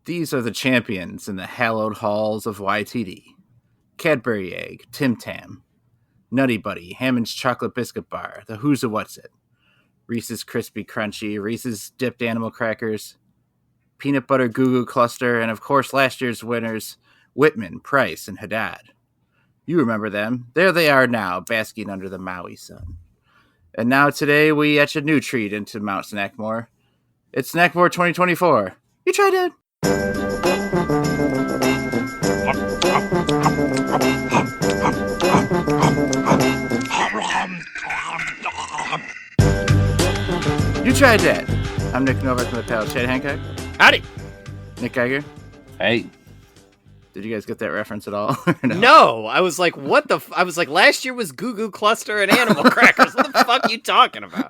These are the champions in the hallowed halls of YTD. Cadbury Egg, Tim Tam, Nutty Buddy, Hammond's Chocolate Biscuit Bar, the Who's a What's It, Reese's Crispy Crunchy, Reese's Dipped Animal Crackers, Peanut Butter Goo Goo Cluster, and of course last year's winners, Whitman, Price, and Haddad. You remember them. There they are now, basking under the Maui sun. And now today we etch a new treat into Mount Snackmore. It's Snackmore 2024. You tried it. You tried that. I'm Nick Novak from the Pal. Chad Hancock. Howdy. Nick Geiger. Hey. Did you guys get that reference at all? No, I was like, what the? I was like, last year was Goo Goo Cluster and Animal Crackers. What the fuck are you talking about?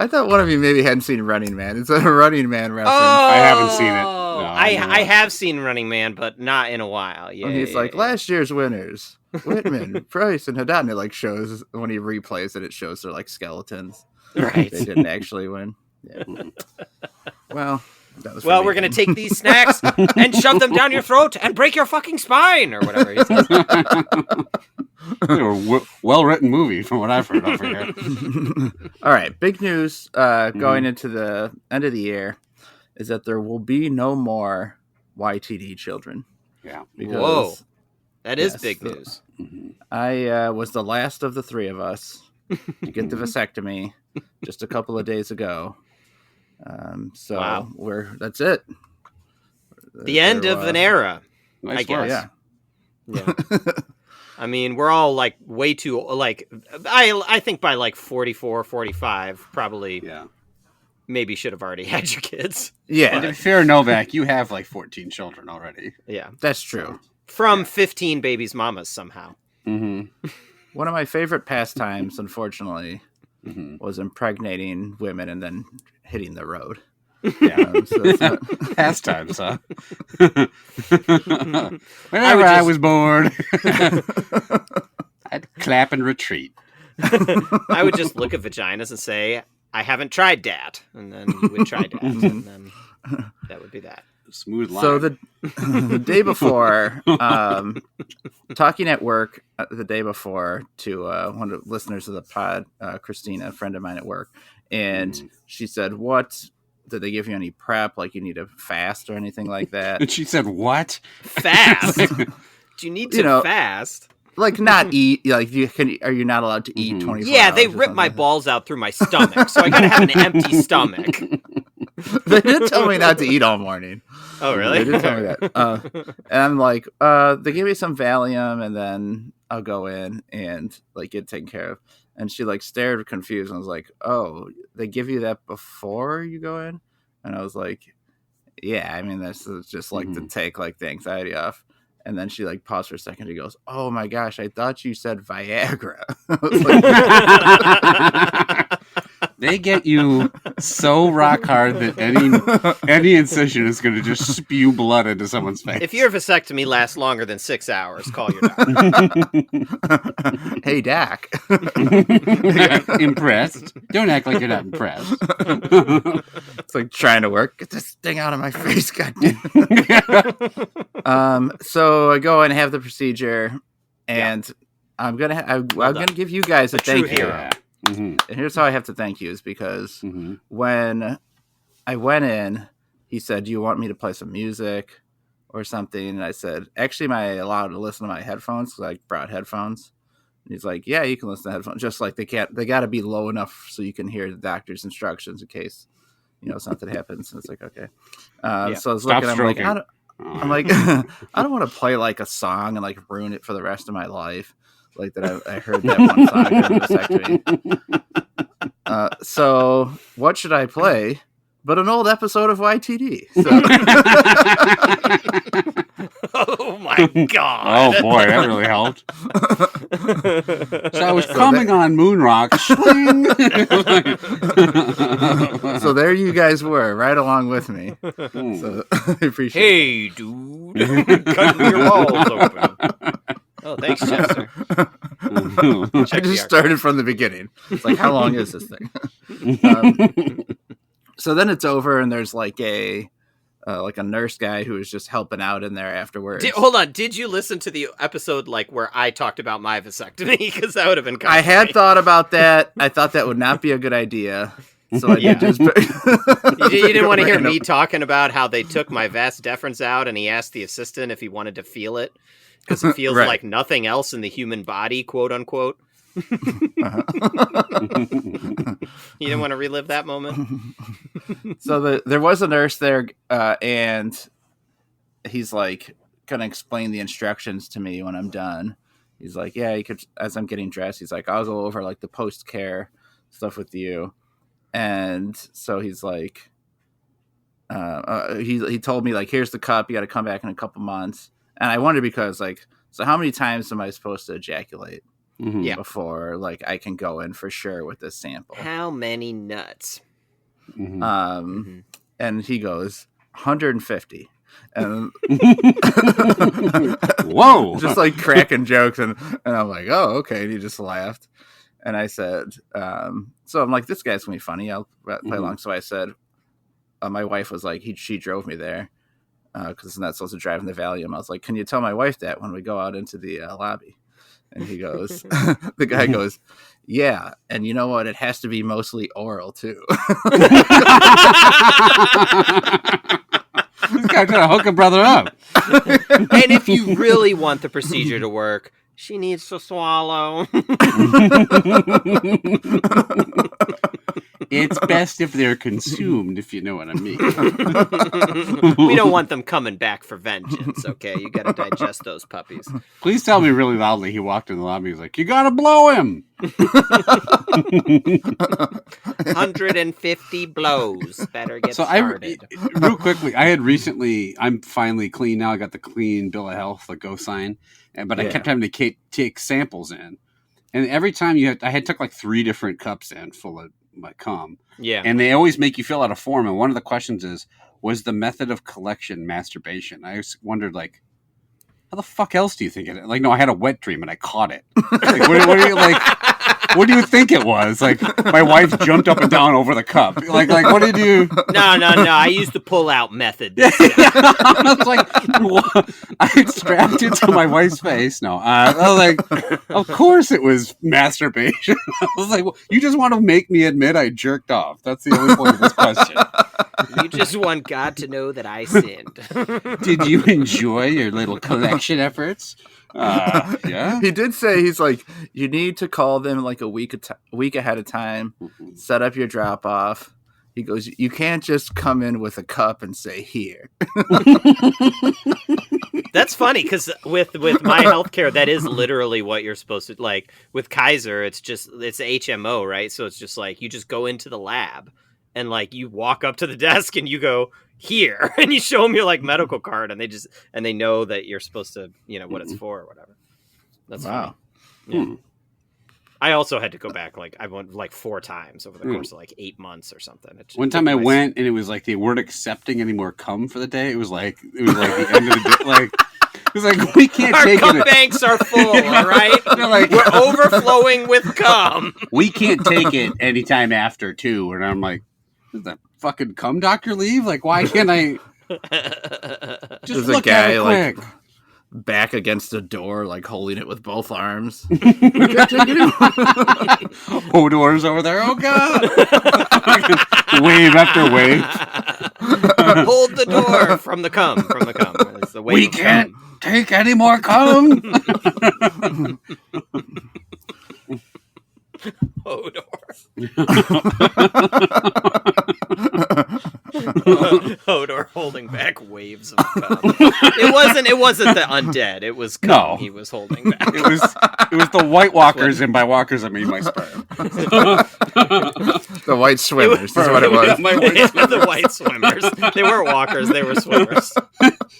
I thought one of you maybe hadn't seen Running Man. It's a Running Man reference. Oh, I haven't seen it. No, I have seen Running Man, but not in a while. Yeah, and he's like, last year's winners, Whitman, Price, and Haddad. And it like shows, when he replays it, it shows they're like skeletons. Right. They didn't actually win. Yeah. Well, that was we're going to take these snacks and shove them down your throat and break your fucking spine, or whatever he says. Well-written movie, from what I've heard over here. All right, big news going into the end of the year is that there will be no more YTD children. Yeah. Because, whoa, that is big news. I was the last of the three of us to get the vasectomy just a couple of days ago. So wow. That's it. The end of an era, Nice I guess. Yeah. I mean, we're all like way too, like, I think by like 44, 45, probably maybe should have already had your kids. Yeah. And to be fair, Novak, you have like 14 children already. Yeah. That's true. From 15 babies' mamas somehow. Mm-hmm. One of my favorite pastimes, unfortunately, was impregnating women and then hitting the road. Yeah. So it's not... Pastimes, huh? Whenever I was bored, I'd clap and retreat. I would just look at vaginas and say, I haven't tried dat. And then you would try dat. And then that would be that. Smooth line. So the day before, talking at work the day before to one of the listeners of the pod, Christina, a friend of mine at work, and she said, "What did they give you any prep? Like you need to fast or anything like that?" And she said, "What? Fast? Do you need to fast?" Like not eat, like are you not allowed to eat 24 Yeah, hours they or rip my something? balls out through my stomach, so I gotta have an empty stomach. They did tell me not to eat all morning. Oh, really? They did tell me that. And I'm like, they gave me some Valium, and then I'll go in and like get taken care of. And she like stared confused and was like, "Oh, they give you that before you go in?" And I was like, "Yeah, I mean this is just like to take like the anxiety off." And then she like paused for a second. She goes, "Oh my gosh, I thought you said Viagra." I was like, They get you so rock hard that any incision is going to just spew blood into someone's face. If your vasectomy lasts longer than 6 hours, call your doctor. "Hey, Dak." Impressed? Don't act like you're not impressed. It's like trying to work. Get this thing out of my face, goddamn. So I go and have the procedure, and I'm gonna give you guys a thank you. hero. And here's how I have to thank you is because when I went in, he said, "Do you want me to play some music or something?" And I said, "Actually, am I allowed to listen to my headphones?" Because I brought headphones. And he's like, "Yeah, you can listen to headphones. Just like they got to be low enough so you can hear the doctor's instructions in case, something happens." And it's like, okay. So I was looking, I'm like, I don't want to play like a song and like ruin it for the rest of my life. Like that, I heard that one song during the vasectomy. So what should I play? But an old episode of YTD. So. Oh my god! Oh boy, that really helped. So I was coming on Moonrock. Swing. So there you guys were, right along with me. So I appreciate. Hey, dude, cutting your balls open. Oh, thanks, Chester. I just started from the beginning. It's like, how long is this thing? So then it's over, and there's like a like a nurse guy who was just helping out in there afterwards. Hold on, did you listen to the episode like where I talked about my vasectomy? Because that would have been. I had thought about that. I thought that would not be a good idea. So I did just. You didn't want to hear me talking about how they took my vas deferens out, and he asked the assistant if he wanted to feel it because it feels like nothing else in the human body, quote unquote. You didn't want to relive that moment. So there was a nurse there, and he's like gonna explain the instructions to me when I'm done. He's like, yeah, you could, as I'm getting dressed, he's like, I'll go over like the post care stuff with you. And so he's like, he told me like, here's the cup, you got to come back in a couple months. And I wonder because like, so how many times am I supposed to ejaculate before like I can go in for sure with this sample? How many nuts? And he goes 150. And whoa, just like cracking jokes, and I'm like, oh, okay. And he just laughed, and I said, so I'm like, this guy's gonna be funny. I'll play along. So I said, my wife was like, she drove me there because I'm not supposed to drive in the Valium. I was like, can you tell my wife that when we go out into the lobby? And he goes, the guy goes, yeah, and you know what? It has to be mostly oral too. This guy trying to hook a brother up. And if you really want the procedure to work, she needs to swallow. It's best if they're consumed, if you know what I mean. We don't want them coming back for vengeance, okay? You gotta digest those puppies. Please tell me really loudly he walked in the lobby. He was like, you gotta blow him. 150 blows. Better get started. Real quickly, I'm finally clean now. I got the clean bill of health, the go sign. But I kept having to take samples in. And every time I had took like 3 different cups in full of my cum. Yeah. And they always make you fill out a form. And one of the questions is, was the method of collection masturbation? I just wondered, like, how the fuck else do you think it? Like, no, I had a wet dream and I caught it. Like, what are you like? What do you think it was? Like, my wife jumped up and down over the cup. Like, what did you? No. I used the pull-out method. I was like, I strapped it to my wife's face. No, I was like, of course it was masturbation. I was like, well, you just want to make me admit I jerked off. That's the only point of this question. You just want God to know that I sinned. Did you enjoy your little collection efforts? Yeah. He did say, he's like, you need to call them like a week ahead of time, set up your drop off. He goes, you can't just come in with a cup and say here. That's funny because with my healthcare, that is literally what you're supposed to like. With Kaiser, it's HMO, right? So it's just like you just go into the lab and like you walk up to the desk and you go here and you show them your like medical card and they know that you're supposed to, you know, what it's for or whatever. That's wow. Funny. Yeah. I also had to go back I went like 4 times over the course of like 8 months or something. One time I went and it was like they weren't accepting any more cum for the day. It was like the end of the day. Like it was like we can't take it. Our cum banks are full, all right? Like, we're overflowing with cum. We can't take it anytime after 2. And I'm like, does the fucking cum doctor leave? Like, why can't I just look at it quick? Like back against the door, like holding it with both arms. Hodor's over there. Oh god! Wave after wave. Hold the door from the cum. It's the wave. We can't take any more cum. Hodor. Hodor holding back waves of cum. It wasn't the undead. It was cum he was holding back. It was the White Walkers, and by walkers I mean my sperm. The white swimmers is what it was. The white swimmers. They weren't walkers. They were swimmers.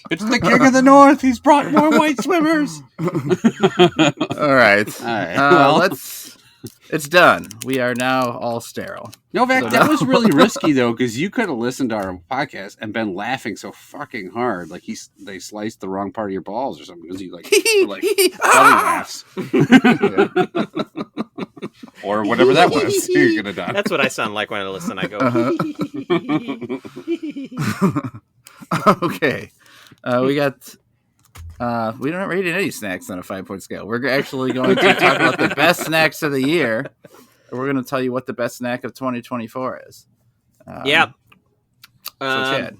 It's the King of the North. He's brought more white swimmers. All right. Well, it's done. We are now all sterile. Novak, that was really risky though, because you could have listened to our podcast and been laughing so fucking hard, like they sliced the wrong part of your balls or something. Because you like belly laughs, or whatever that was. You're gonna die. That's what I sound like when I listen. I go. Okay. We got. We don't rate any snacks on a 5-point scale. We're actually going to talk about the best snacks of the year. We're going to tell you what the best snack of 2024 is. Yeah. So, Chad.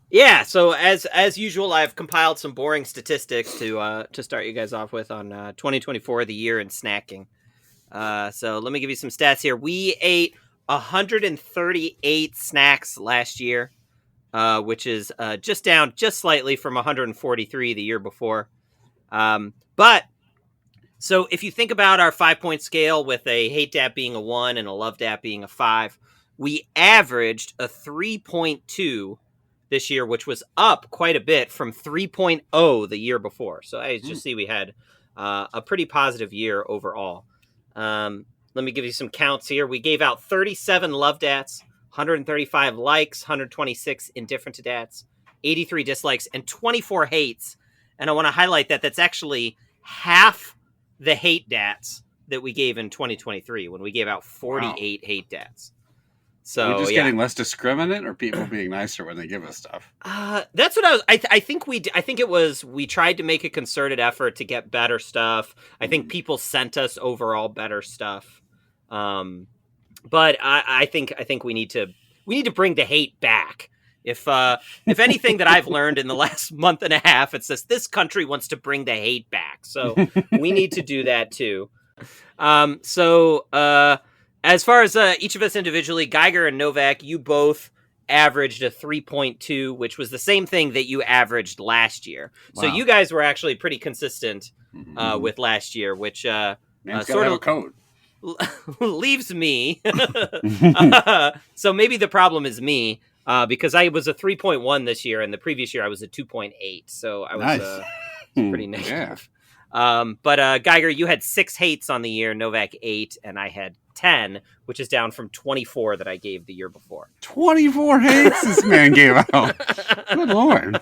Yeah. So as usual, I've compiled some boring statistics to start you guys off with on 2024, the year in snacking. So let me give you some stats here. We ate 138 snacks last year, which is just down just slightly from 143 the year before. But so if you think about our 5-point scale with a hate dap being a 1 and a love dap being a 5, we averaged a 3.2 this year, which was up quite a bit from 3.0 the year before. So I just see we had a pretty positive year overall. Let me give you some counts here. We gave out 37 love dats, 135 likes, 126 indifferent to dats, 83 dislikes, and 24 hates. And I want to highlight that that's actually half the hate dats that we gave in 2023 when we gave out 48 hate dats. So are we just getting less discriminate, or people being nicer when they give us stuff? That's what I was. I think it was. We tried to make a concerted effort to get better stuff. I think people sent us overall better stuff. But I think we need to bring the hate back. If anything that I've learned in the last month and a half, it's this country wants to bring the hate back. So we need to do that too. As far as each of us individually, Geiger and Novak, you both averaged a 3.2, which was the same thing that you averaged last year. Wow. So you guys were actually pretty consistent with last year, which sort of code. leaves me. So maybe the problem is me because I was a 3.1 this year, and the previous year I was a 2.8. So I was pretty negative. Yeah. But Geiger, you had 6 hates on the year, Novak 8, and I had 10, which is down from 24 that I gave the year before. 24 hates this man gave out. Good Lord.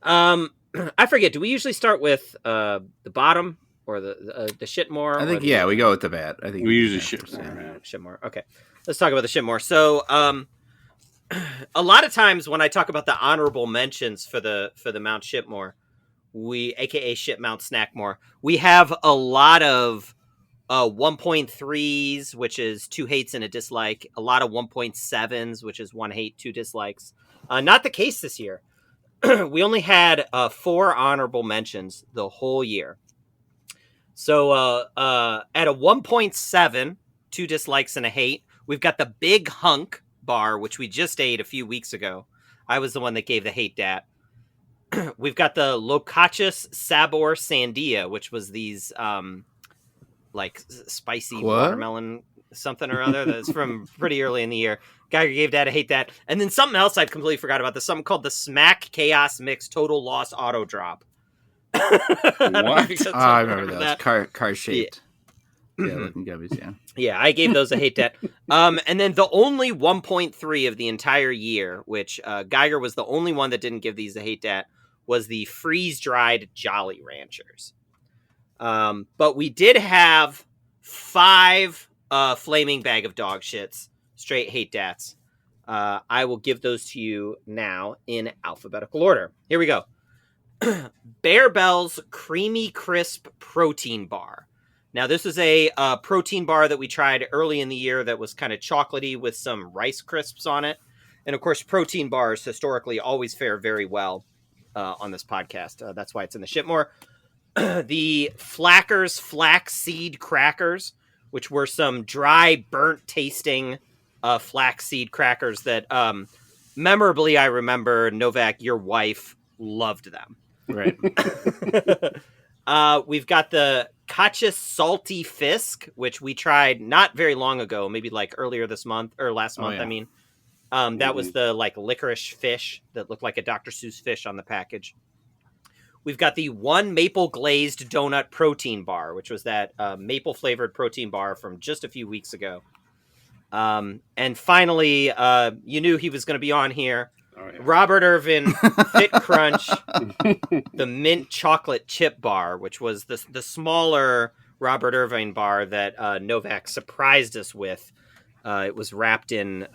I forget. Do we usually start with the bottom or the shit more? I think we go with the bad. I think we usually shit more. Shit more. Okay, let's talk about the shit more. So, a lot of times when I talk about the honorable mentions for the Mount Shitmore, aka Shit Mount Snackmore, we have a lot of 1.3s, which is 2 hates and a dislike. A lot of 1.7s, which is 1 hate, 2 dislikes. Not the case this year. We only had 4 honorable mentions the whole year. So at a 1.7, 2 dislikes and a hate, we've got the Big Hunk bar, which we just ate a few weeks ago. I was the one that gave the hate dat. We've got the Locachus Sabor Sandia, which was these like spicy watermelon something or other that's from pretty early in the year. Geiger gave that a hate that. And then something else I completely forgot about this, something called the Smack Chaos Mix Total Loss Auto Drop. What? I remember those. Car shaped. Yeah, looking gummies, yeah. Yeah, I gave those a hate that. And then the only 1.3 of the entire year, which Geiger was the only one that didn't give these a hate that, was the freeze-dried Jolly Ranchers. But we did have 5 flaming bag of dog shits, straight hate dats. I will give those to you now in alphabetical order. Here we go. Bear Bell's Creamy Crisp Protein Bar. Now, this is a protein bar that we tried early in the year that was kind of chocolatey with some Rice Crisps on it. And, of course, protein bars historically always fare very well on this podcast. That's why it's in the Shitmore. The Flackers Flaxseed Crackers, which were some dry, burnt-tasting flaxseed crackers that, memorably, I remember, Novak, your wife, loved them. Right. We've got the Kachis Salty Fisk, which we tried not very long ago, maybe like earlier this month, or last month, yeah. I mean. That was the like licorice fish that looked like a Dr. Seuss fish on the package. We've got the One Maple Glazed Donut Protein Bar, which was that maple flavored protein bar from just a few weeks ago. And finally, you knew he was going to be on here. Oh, yeah. Robert Irvin Fit Crunch, the mint chocolate chip bar, which was the smaller Robert Irvin bar that Novak surprised us with. It was wrapped in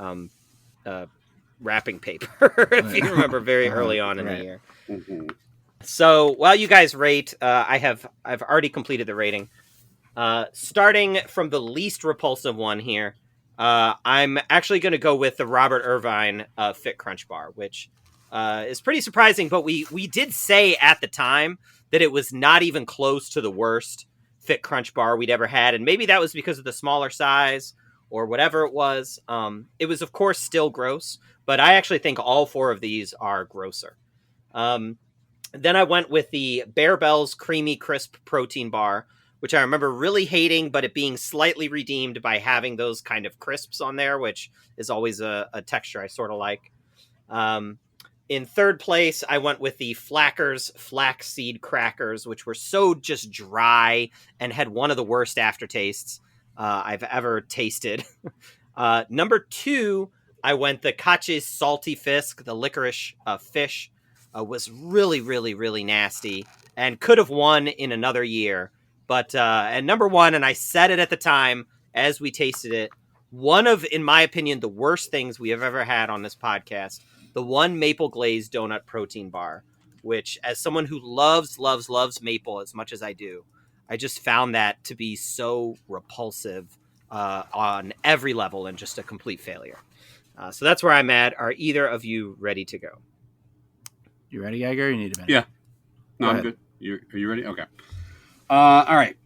wrapping paper, if you remember very early on in the Right. year. Mhm. So while you guys rate, I've already completed the rating. Starting from the least repulsive one here, I'm actually going to go with the Robert Irvine Fit Crunch Bar, which is pretty surprising. But we did say at the time that it was not even close to the worst Fit Crunch Bar we'd ever had, and maybe that was because of the smaller size or whatever it was. It was, of course, still gross, but I actually think all four of these are grosser. Then I went with the Bear Bells Creamy Crisp Protein Bar, which I remember really hating, but it being slightly redeemed by having those kind of crisps on there, which is always a texture I sort of like. In third place, I went with the Flackers Flaxseed Crackers, which were so just dry and had one of the worst aftertastes I've ever tasted. Number 2, I went the Kache's Salty Fisk, the licorice fish. Was really, really, really nasty and could have won in another year. But, and number 1, and I said it at the time as we tasted it, one of, in my opinion, the worst things we have ever had on this podcast, the one maple glazed donut protein bar, which as someone who loves maple as much as I do, I just found that to be so repulsive on every level and just a complete failure. So that's where I'm at. Are either of you ready to go? You ready, Geiger? You need a minute. Yeah. No, Go I'm ahead. good. Are you ready? Okay. All right.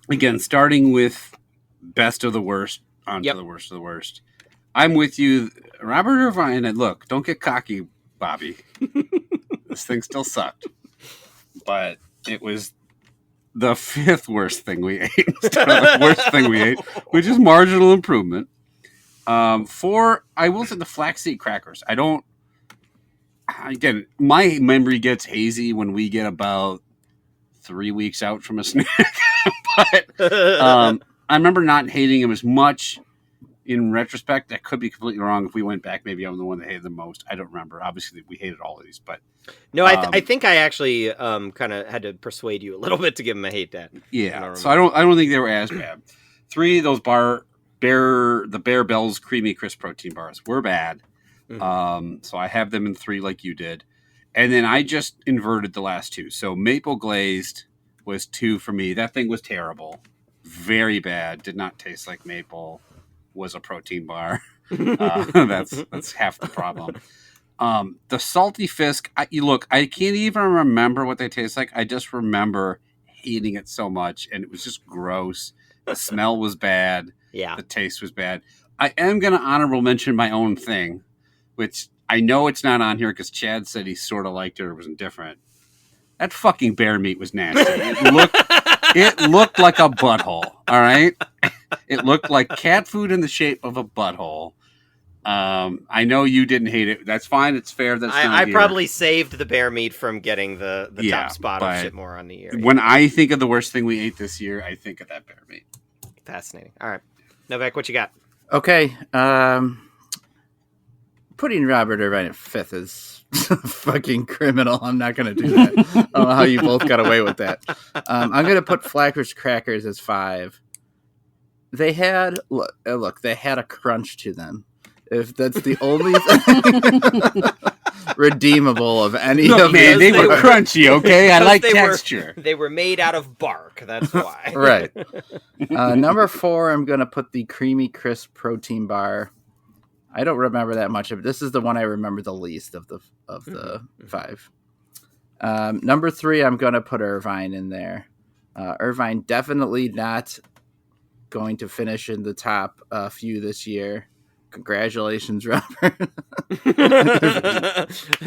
Again, starting with best of the worst onto the worst of the worst. I'm with you, Robert Irvine. And look, don't get cocky, Bobby. This thing still sucked, but it was the 5th worst thing we ate. The worst thing we ate, which is marginal improvement. 4, I will say the flaxseed crackers. Again, my memory gets hazy when we get about 3 weeks out from a snack. But I remember not hating him as much in retrospect. I could be completely wrong. If we went back, maybe I'm the one that hated the most. I don't remember. Obviously, we hated all of these. But no, I think I actually kind of had to persuade you a little bit to give him a hate that. Yeah, so I don't think they were as bad. 3 of those the Bear Bells Creamy Crisp Protein Bars were bad. Mm-hmm. So I have them in 3 like you did. And then I just inverted the last 2. So maple glazed was 2 for me. That thing was terrible. Very bad. Did not taste like maple. Was a protein bar. That's half the problem. The Salty Fisk, I can't even remember what they taste like. I just remember hating it so much, and it was just gross. The smell was bad. Yeah. The taste was bad. I am going to honorable mention my own thing, which I know it's not on here because Chad said he sort of liked it or was indifferent. That fucking bear meat was nasty. It looked like a butthole, all right? It looked like cat food in the shape of a butthole. I know you didn't hate it. That's fine. It's fair. I probably saved the bear meat from getting the top spot of Shitmore on the year. When I think of the worst thing we ate this year, I think of that bear meat. Fascinating. All right. Novak, what you got? Okay. Putting Robert Irvine at 5th is fucking criminal. I'm not going to do that. I don't know how you both got away with that. I'm going to put Flackers Crackers as 5. They had, look, they had a crunch to them. If that's the only thing redeemable of any of these. They were crunchy, okay? I like texture. They were made out of bark. That's why. Right. Number 4, I'm going to put the Creamy Crisp Protein Bar. I don't remember that much of it. This is the one I remember the least of the 5. Number 3, I'm going to put Irvine in there. Irvine definitely not going to finish in the top few this year. Congratulations, Robert.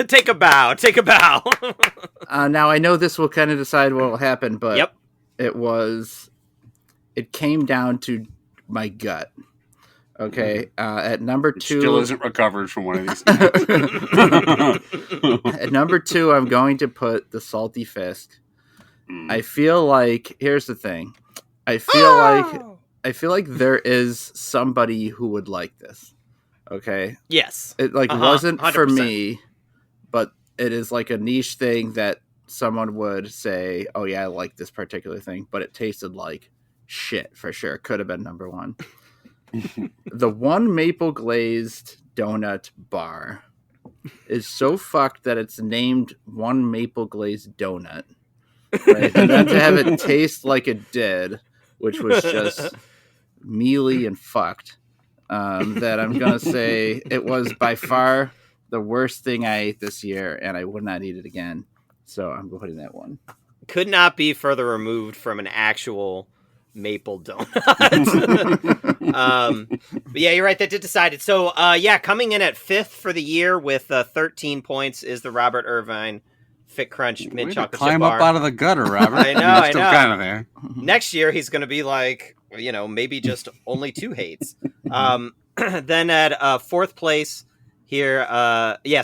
Take a bow. Now I know this will kind of decide what will happen, but yep. It came down to my gut. Okay, at number 2... Still isn't recovered from one of these. At number 2, I'm going to put the Salty Fisk. I feel like... Here's the thing. I feel like there is somebody who would like this. Okay? Yes. It wasn't 100%. For me, but it is like a niche thing that someone would say, oh yeah, I like this particular thing, but it tasted like shit for sure. Could have been number 1. The one maple glazed donut bar. is so fucked that it's named one maple glazed donut, right? And then to have it taste like it did, which was just mealy and fucked, that I'm gonna say it was by far the worst thing I ate this year, and I would not eat it again. So I'm putting that one. Could not be further removed from an actual maple donut. But yeah, you're right. That did decide it. So coming in at 5th for the year with 13 points is the Robert Irvine Fit Crunch Mint Chocolate Chip Climb Bar. up out of the gutter, Robert. I know. Still kind of there. Next year he's going to be like, maybe just only 2 hates. Then at 4th place here,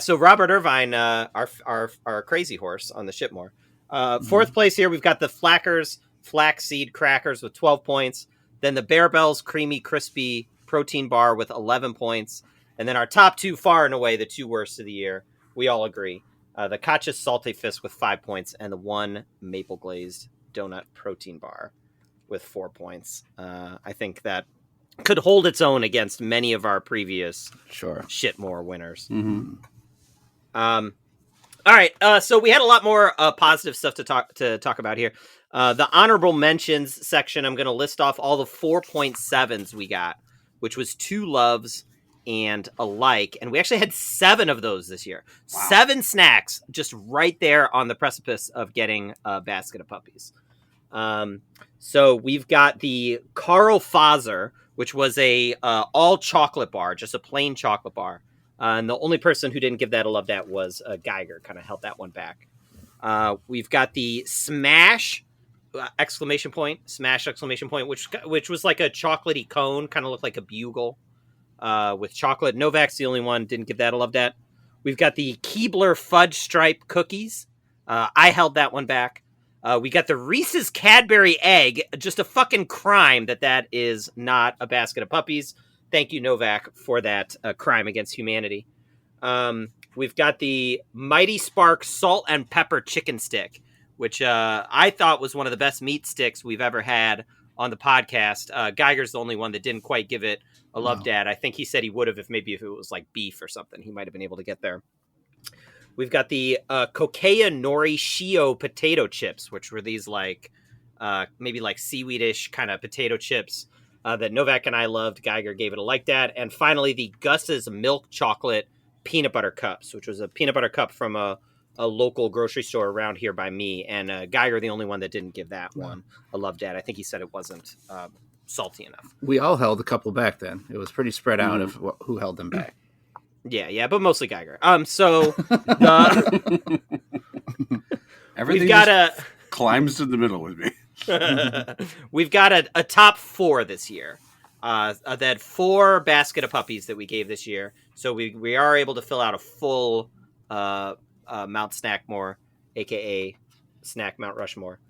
so Robert Irvine, our crazy horse on the Shipmore. 4th place here, we've got the Flackers Flaxseed Crackers with 12 points. Then the Bear Bells Creamy Crispy Protein Bar with 11 points. And then our top 2, far and away, the 2 worst of the year, we all agree. The Kach's Salty Fist with 5 points, and the 1 Maple Glazed Donut Protein Bar with 4 points. I think that could hold its own against many of our previous Shitmore winners. Mm-hmm. All right, so we had a lot more positive stuff to talk about here. The honorable mentions section, I'm going to list off all the 4.7s we got, which was 2 loves and a like, and we actually had 7 of those this year. Wow. 7 snacks just right there on the precipice of getting a basket of puppies. So we've got the Carl Fazer, which was a all chocolate bar, just a plain chocolate bar. And the only person who didn't give that a love that was Geiger, kind of held that one back. We've got the Smash exclamation point, which was like a chocolatey cone, kind of looked like a bugle with chocolate. Novak's the only one, didn't give that a love that. We've got the Keebler Fudge Stripe cookies. I held that one back. We got the Reese's Cadbury Egg, just a fucking crime that is not a basket of puppies. Thank you, Novak, for that crime against humanity. We've got the Mighty Spark Salt and Pepper Chicken Stick, which I thought was one of the best meat sticks we've ever had on the podcast. Geiger's the only one that didn't quite give it a love dad. I think he said he would have if it was like beef or something. He might have been able to get there. We've got the Kokea Nori Shio potato chips, which were these like maybe like seaweedish kind of potato chips that Novak and I loved. Geiger gave it a like that. And finally, the Gus's Milk Chocolate Peanut Butter Cups, which was a peanut butter cup from a local grocery store around here by me. And Geiger, the only one that didn't give that one a love dad. I think he said it wasn't salty enough. We all held a couple back then. It was pretty spread out of who held them back. Yeah, but mostly Geiger. So everything just climbs to the middle with me. We've got a top 4 this year. That 4 basket of puppies that we gave this year. So we are able to fill out a full Mount Snackmore, aka Snack Mount Rushmore.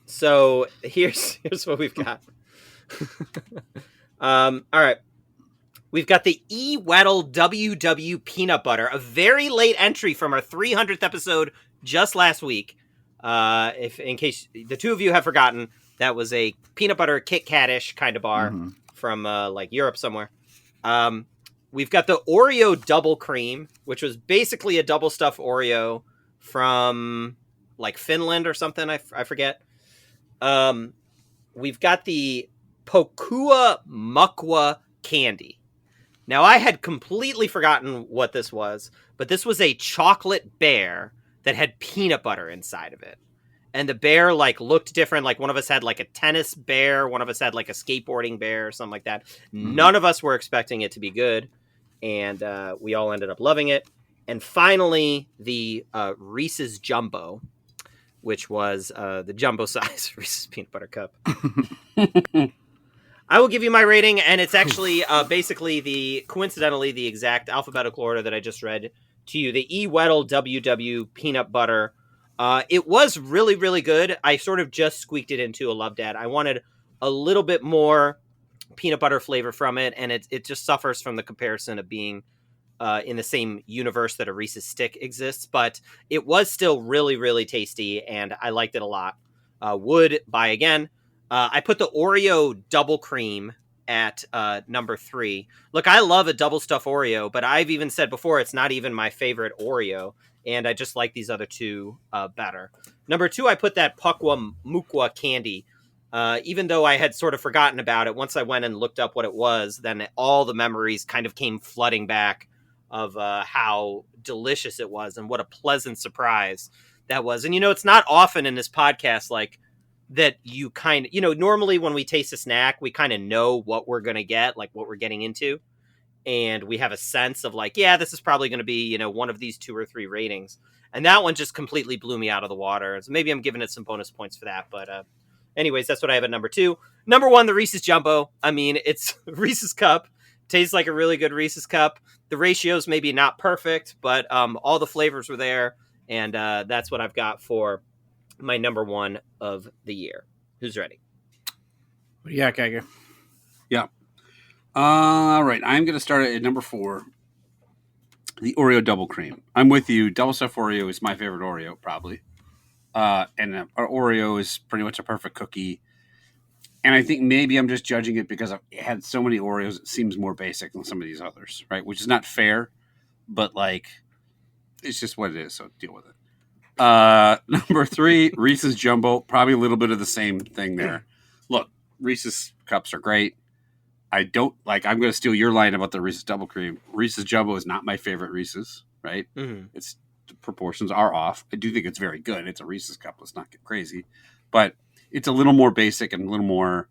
So here's what we've got. All right. We've got the E-Weddle WW Peanut Butter, a very late entry from our 300th episode just last week. If in case the 2 of you have forgotten, that was a peanut butter Kit Katish kind of bar from like Europe somewhere. We've got the Oreo Double Cream, which was basically a double stuffed Oreo from like Finland or something. I forget. We've got the Pokua Mukwa Candy. Now, I had completely forgotten what this was, but this was a chocolate bear that had peanut butter inside of it. And the bear, like, looked different. Like, one of us had, like, a tennis bear. One of us had, like, a skateboarding bear or something like that. None of us were expecting it to be good. And we all ended up loving it. And finally, the Reese's Jumbo, which was the jumbo size Reese's Peanut Butter Cup. I will give you my rating, and it's actually basically coincidentally the exact alphabetical order that I just read to you. The E-Weddle WW Peanut Butter. It was really, really good. I sort of just squeaked it into a love dad. I wanted a little bit more peanut butter flavor from it, and it just suffers from the comparison of being in the same universe that a Reese's Stick exists. But it was still really, really tasty, and I liked it a lot. Would buy again. I put the Oreo Double Cream at number 3. Look, I love a double stuff Oreo, but I've even said before it's not even my favorite Oreo, and I just like these other two better. Number 2, I put that Pukwa Mukwa candy. Even though I had sort of forgotten about it, once I went and looked up what it was, then all the memories kind of came flooding back of how delicious it was and what a pleasant surprise that was. And, it's not often in this podcast, like, that you kind of, normally when we taste a snack, we kind of know what we're going to get, like what we're getting into. And we have a sense of like, yeah, this is probably going to be, one of these 2 or 3 ratings. And that one just completely blew me out of the water. So maybe I'm giving it some bonus points for that. But anyways, that's what I have at number 2. Number 1, the Reese's Jumbo. I mean, it's Reese's Cup. Tastes like a really good Reese's Cup. The ratios maybe not perfect, but all the flavors were there. And that's what I've got for my number 1 of the year. Who's ready? What do you got, Geiger? Yeah. All right. I'm going to start at number 4. The Oreo Double Cream. I'm with you. Double stuffed Oreo is my favorite Oreo, probably. And our Oreo is pretty much a perfect cookie. And I think maybe I'm just judging it because I've had so many Oreos, it seems more basic than some of these others, right? Which is not fair, but like, it's just what it is, so deal with it. Number 3, Reese's Jumbo. Probably a little bit of the same thing there. Look, Reese's Cups are great. I'm going to steal your line about the Reese's Double Cream. Reese's Jumbo is not my favorite Reese's, right? Mm-hmm. The proportions are off. I do think it's very good. It's a Reese's Cup. Let's not get crazy. But it's a little more basic and a little more,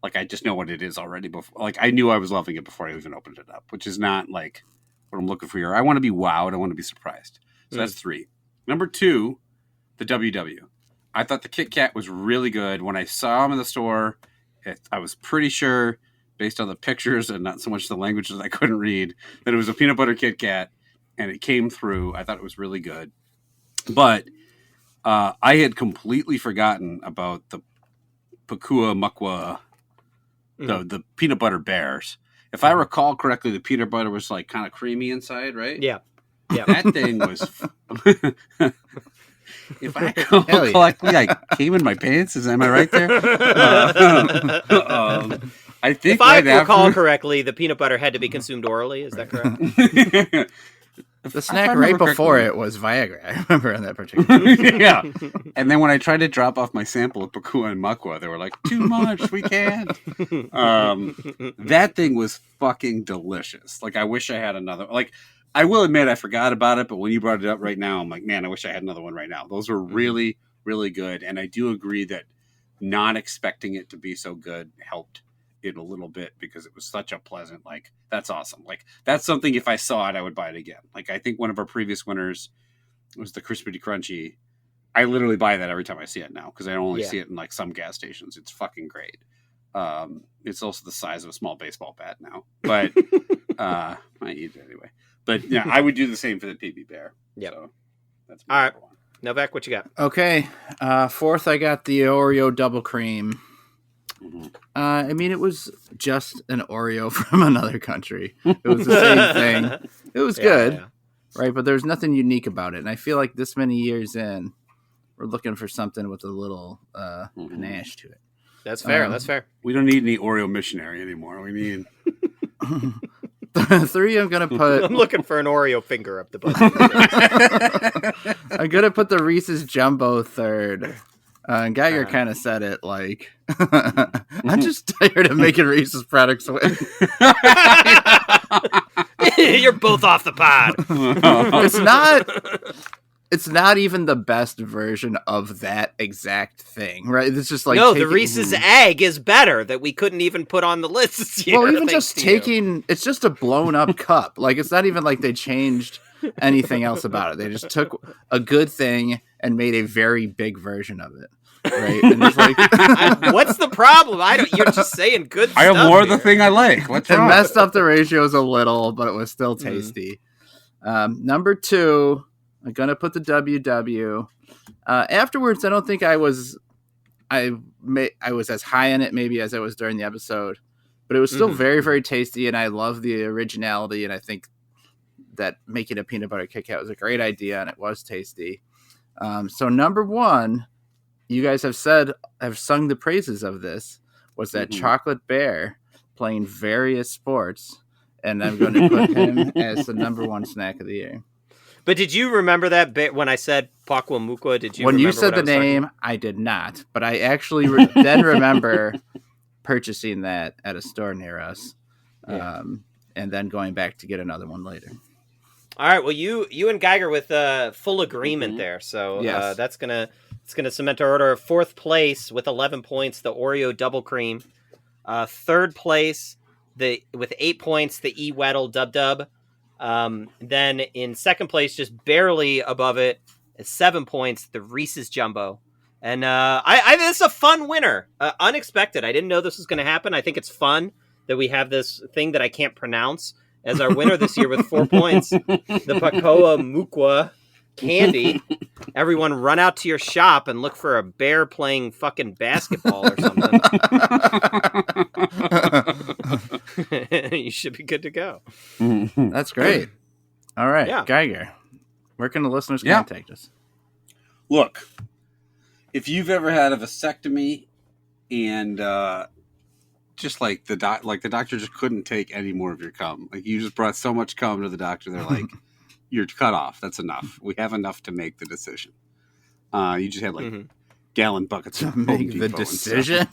like, I just know what it is already. Before, like, I knew I was loving it before I even opened it up, which is not, like, what I'm looking for here. I want to be wowed. I want to be surprised. So that's 3. Number 2, the WW. I thought the Kit Kat was really good. When I saw them in the store, I was pretty sure, based on the pictures and not so much the languages I couldn't read, that it was a peanut butter Kit Kat, and it came through. I thought it was really good. But I had completely forgotten about the Pukua Mukwa, the peanut butter bears. If I recall correctly, the peanut butter was like kind of creamy inside, right? Yeah. Yeah. That thing was. If I recall correctly, I came in my pants. Am I right there? I think if I recall correctly, the peanut butter had to be consumed orally. Is that correct? The snack right before it was Viagra. I remember on that particular. Yeah. And then when I tried to drop off my sample of Pukua and Mukwa, they were like, too much, we can't. That thing was fucking delicious. Like, I wish I had another. Like, I will admit I forgot about it, but when you brought it up right now, I'm like, man, I wish I had another one right now. Those were really, really good. And I do agree that not expecting it to be so good helped it a little bit because it was such a pleasant, like, that's awesome. Like, that's something, if I saw it, I would buy it again. Like, I think one of our previous winners was the Crispity Crunchy. I literally buy that every time I see it now because I only see it in like some gas stations. It's fucking great. It's also the size of a small baseball bat now, but I eat it anyway. But yeah, I would do the same for the PB Bear. Yeah. So that's all right. Novak, what you got? Okay. 4th, I got the Oreo Double Cream. Mm-hmm. I mean, it was just an Oreo from another country. It was the same thing. It was good, right? But there's nothing unique about it. And I feel like this many years in, we're looking for something with a little panache to it. That's fair. That's fair. We don't need any Oreo missionary anymore. We need... 3, I'm gonna put. I'm looking for an Oreo finger up the butt. I'm gonna put the Reese's Jumbo 3rd. And Geiger kind of said it like, I'm just tired of making Reese's products win. You're both off the pod. It's not even the best version of that exact thing, right? It's just like the Reese's Egg is better that we couldn't even put on the list this year. Well, even just it's just a blown up cup. Like, it's not even like they changed anything else about it. They just took a good thing and made a very big version of it, right? And it's like, what's the problem? You're just saying good stuff. I have more of the thing I like. What's wrong? It messed up the ratios a little, but it was still tasty. Number 2. I'm gonna put the WW. Afterwards, I don't think I was as high in it maybe as I was during the episode, but it was still very, very tasty, and I love the originality. And I think that making a peanut butter Kit Kat was a great idea, and it was tasty. So number 1, you guys have sung the praises of this, was that chocolate bear playing various sports, and I'm going to put him as the number one snack of the year. But did you remember that bit when I said Pakwamukwa? Did you? When you remember said what the I was name, I did not. But I actually then remember purchasing that at a store near us, and then going back to get another one later. All right. Well, you and Geiger with full agreement there. So Yes. it's gonna cement our order. Fourth place with 11 points, the Oreo Double Cream. Third place, with 8 points, the E Weddle Dub Dub. Then in second place, just barely above it, 7 points, the Reese's Jumbo. And I this is a fun winner. Unexpected. I didn't know this was going to happen. I think it's fun that we have this thing that I can't pronounce as our winner this year with 4 points. The Pakwamukwa candy. Everyone run out to your shop and look for a bear playing fucking basketball or something. You should be good to go. That's great. All right, Yeah. Geiger, where can the listeners contact us? Look, if you've ever had a vasectomy and just like the doctor just couldn't take any more of your cum, like you just brought so much cum to the doctor, they're like, you're cut off. That's enough. We have enough to make the decision. You just had like gallon buckets of Make the decision.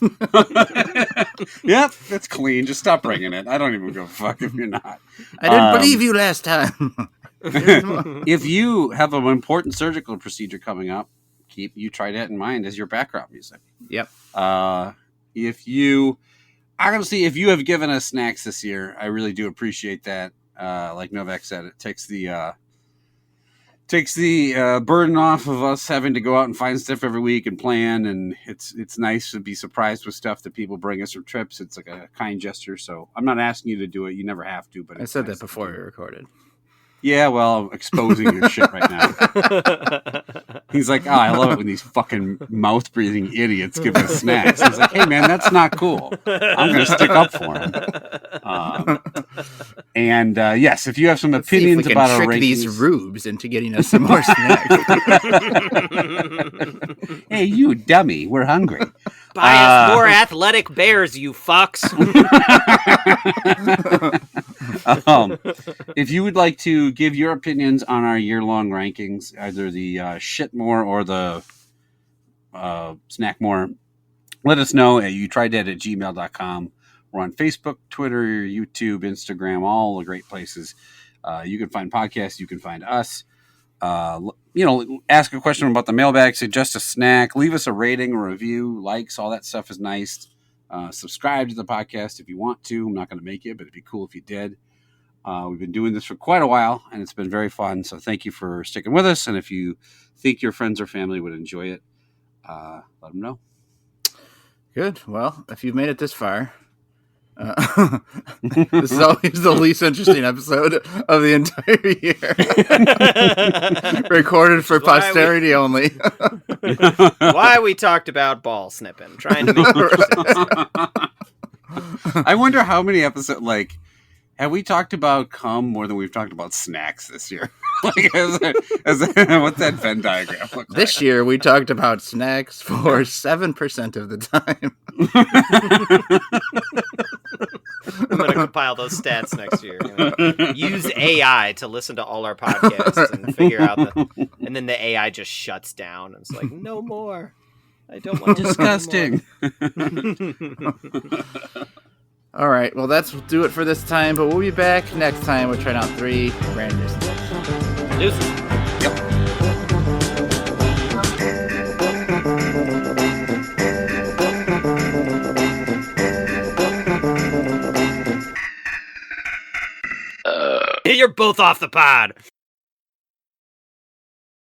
Yep, that's clean. Just stop bringing it. I don't even give a fuck if you're not. I didn't believe you last time. If you have an important surgical procedure coming up, keep You Tried Dat in mind as your background music. Yep. If you have given us snacks this year, I really do appreciate that. Like Novak said, it takes the burden off of us having to go out and find stuff every week and plan, and it's nice to be surprised with stuff that people bring us from trips. It's like a kind gesture, so I'm not asking you to do it. You never have to, but I said that before we recorded. Yeah, well, I'm exposing your shit right now. He's like, I love it when these fucking mouth-breathing idiots give us snacks. He's like, hey, man, that's not cool. I'm going to stick up for him. Yes, if you have some opinions about our rankings... these rubes into getting us some more snacks. Hey, you dummy, we're hungry. Buy us more athletic bears, you fucks. If you would like to give your opinions on our year-long rankings, either the Shitmore or the Snackmore, let us know at youtrydat@gmail.com. We're on Facebook, Twitter, YouTube, Instagram, all the great places. You can find podcasts. You can find us. Ask a question about the mailbag, suggest a snack, leave us a rating, a review, likes, all that stuff is nice. Subscribe to the podcast if you want to. I'm not going to make it, but it'd be cool if you did. We've been doing this for quite a while, and it's been very fun. So thank you for sticking with us. And if you think your friends or family would enjoy it, let them know. Good. Well, if you've made it this far, this is always the least interesting episode of the entire year. Recorded for posterity only. Why we talked about ball snipping, trying to make I wonder how many episodes, have we talked about cum more than we've talked about snacks this year? What's that Venn diagram look like? This year, we talked about snacks for 7% of the time. I'm going to compile those stats next year. Use AI to listen to all our podcasts and figure out and then the AI just shuts down and it's like, no more. I don't want to. Disgusting. All right, well, that's do it for this time, but we'll be back next time. We're trying out 3 brand new stuff. Deuces. Yep. You're both off the pod.